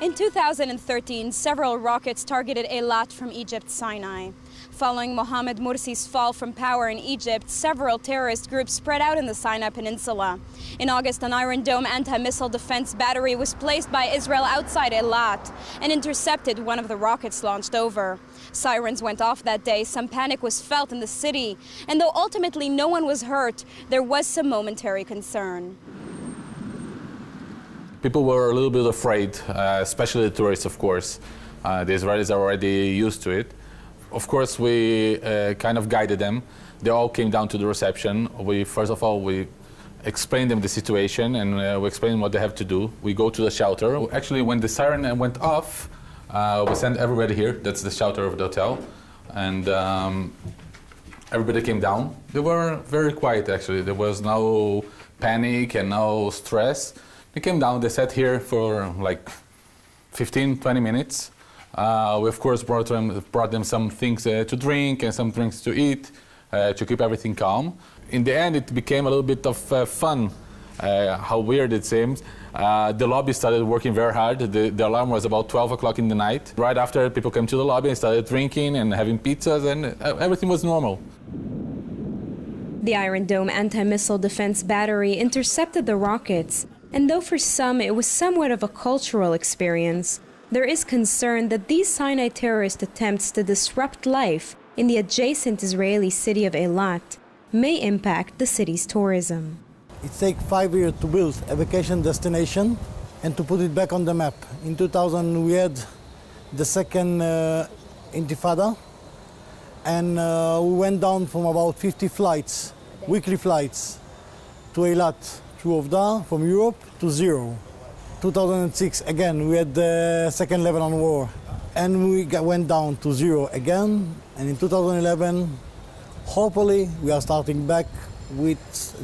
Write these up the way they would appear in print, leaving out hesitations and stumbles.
In 2013, several rockets targeted Eilat from Egypt's Sinai. Following Mohamed Morsi's fall from power in Egypt, several terrorist groups spread out in the Sinai Peninsula. In August, an Iron Dome anti-missile defense battery was placed by Israel outside Eilat and intercepted one of the rockets launched over. Sirens went off that day. Some panic was felt in the city. And though ultimately no one was hurt, there was some momentary concern. People were a little bit afraid, especially the tourists, of course. The Israelis are already used to it. Of course, we kind of guided them. They all came down to the reception. First of all, we explained them the situation and we explained what they have to do. We go to the shelter. Actually, when the siren went off, we sent everybody here. That's the shelter of the hotel. And everybody came down. They were very quiet, actually. There was no panic and no stress. They came down, they sat here for like 15, 20 minutes. We of course brought them some things to drink and some things to eat to keep everything calm. In the end, it became a little bit of fun, how weird it seems. The lobby started working very hard. The alarm was about 12 o'clock in the night. Right after, people came to the lobby and started drinking and having pizzas, and everything was normal. The Iron Dome anti-missile defense battery intercepted the rockets. And though for some it was somewhat of a cultural experience, there is concern that these Sinai terrorist attempts to disrupt life in the adjacent Israeli city of Eilat may impact the city's tourism. It takes 5 years to build a vacation destination and to put it back on the map. In 2000 we had the second intifada, and we went down from about 50 flights, weekly flights, to Eilat. Through Ovda, from Europe to zero. 2006, again, we had the second Lebanon war, and we went down to zero again. And in 2011, hopefully, we are starting back with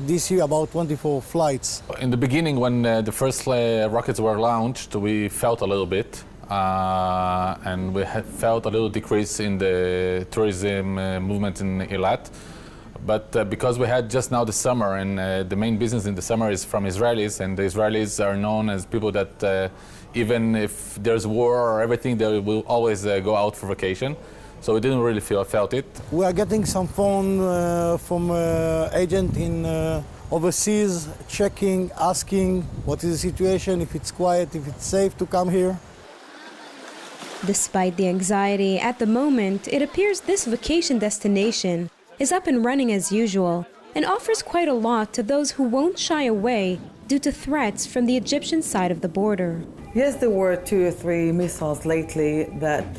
this year about 24 flights. In the beginning, when the first rockets were launched, we felt a little bit, and we felt a little decrease in the tourism movement in Eilat. But because we had just now the summer, and the main business in the summer is from Israelis, and the Israelis are known as people that even if there's war or everything, they will always go out for vacation. So we didn't really felt it. We are getting some phone from agent in overseas, checking, asking what is the situation, if it's quiet, if it's safe to come here. Despite the anxiety, at the moment, it appears this vacation destination is up and running as usual and offers quite a lot to those who won't shy away due to threats from the Egyptian side of the border. Yes, there were 2 or 3 missiles lately that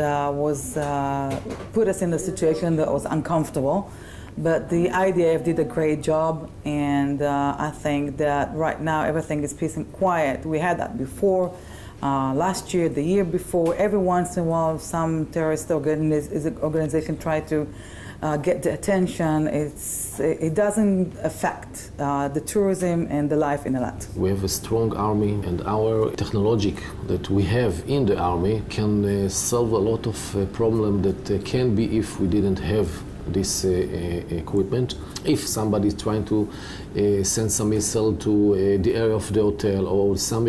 put us in a situation that was uncomfortable. But the IDF did a great job, and I think that right now everything is peace and quiet. We had that before. Last year, the year before, every once in a while, some terrorist organization tried to get the attention. It doesn't affect the tourism and the life in Eilat. We have a strong army, and our technology that we have in the army can solve a lot of problems that can be if we didn't have this equipment. If somebody is trying to send some missile to the area of the hotel, or some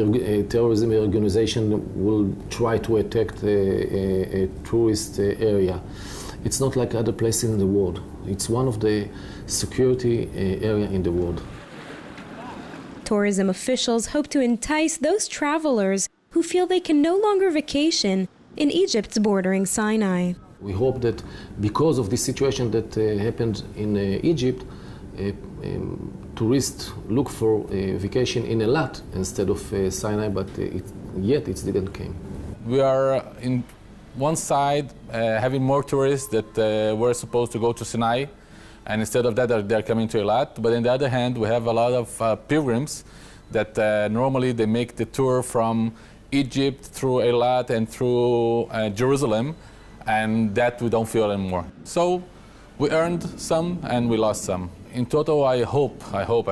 terrorism organization will try to attack a tourist area, it's not like other places in the world. It's one of the security area in the world. Tourism officials hope to entice those travelers who feel they can no longer vacation in Egypt's bordering Sinai. We hope that because of this situation that happened in Egypt, tourists look for a vacation in Eilat instead of Sinai, but yet it didn't come. We are in one side having more tourists that were supposed to go to Sinai, and instead of that they're coming to Eilat. But on the other hand, we have a lot of pilgrims that normally they make the tour from Egypt through Eilat and through Jerusalem, and that we don't feel anymore. So we earned some and we lost some. In total, I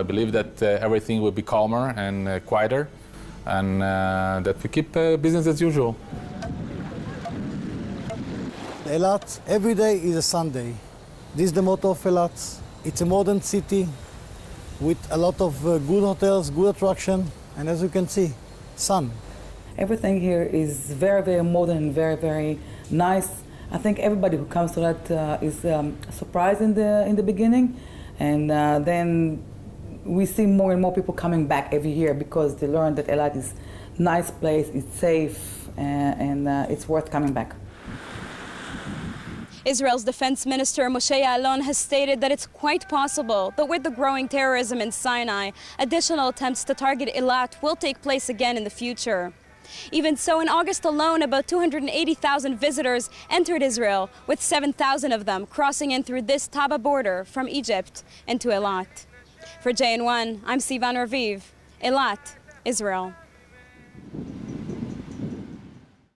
believe that everything will be calmer and quieter, and that we keep business as usual. Eilat, every day is a Sunday. This is the motto of Eilat. It's a modern city with a lot of good hotels, good attraction, and as you can see, sun. Everything here is very, very modern and very, very nice. I think everybody who comes to Eilat is surprised in the beginning, and then we see more and more people coming back every year because they learn that Eilat is a nice place, it's safe, and it's worth coming back. Israel's defense minister Moshe Ya'alon has stated that it's quite possible that with the growing terrorism in Sinai, additional attempts to target Eilat will take place again in the future. Even so, in August alone, about 280,000 visitors entered Israel, with 7,000 of them crossing in through this Taba border from Egypt into Eilat. For jn1, I'm Sivan Raviv, Eilat, Israel.